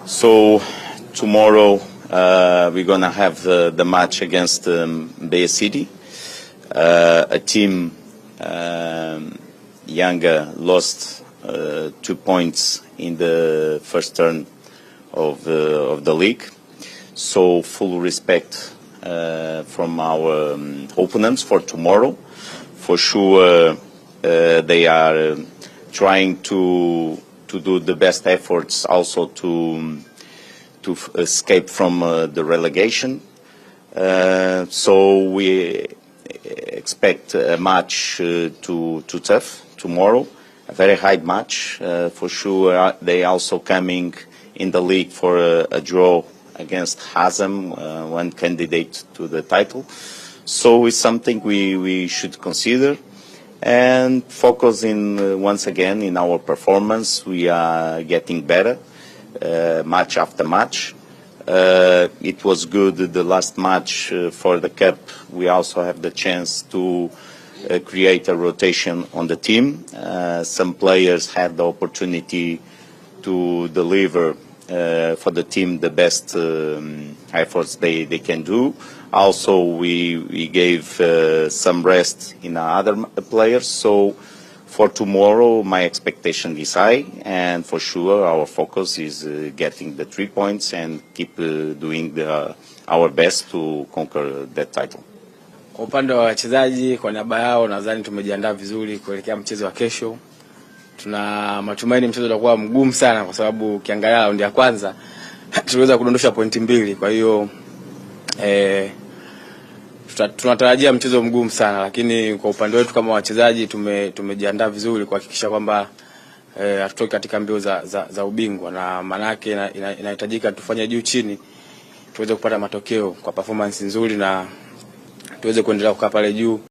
So tomorrow we're gonna have the match against Bay City, a team Yanga lost 2 points in the first turn of the league. So full respect from our opponents for tomorrow. For sure, they are trying to do the best efforts also to escape from the relegation. So we expect a match too tough tomorrow, a very high match. For sure, they also coming in the league for a draw against Hazem, one candidate to the title. So it's something we should consider and focus in once again in our performance. We are getting better match after match. It was good the last match for the Cup. We also have the chance to create a rotation on the team. Some players had the opportunity to deliver for the team the best efforts they can do. Also, we gave some rest in other players. So for tomorrow, my expectation is high, and for sure our focus is getting the 3 points and keep doing our best to conquer that title. Kwa upande wa wachezaji, kwa niaba yao nadhani tumejiandaa vizuri kuelekea mchezo wa kesho. Tuna matumaini mchezo utakuwa mgumu sana kwa sababu ukiangalia raundi ya kwanza tuliweza kudondosha pointi 2. Kwa hiyo tunatarajia mchezo mgumu sana, lakini kwa upande wetu kama wachezaji tumejiandaa vizuri kuhakikisha kwamba hatutoki katika mbio za ubingwa, na maana yake inahitajika tufanye juu chini tuweze kupata matokeo kwa performance nzuri na tuweze kuendelea kukaa pale juu.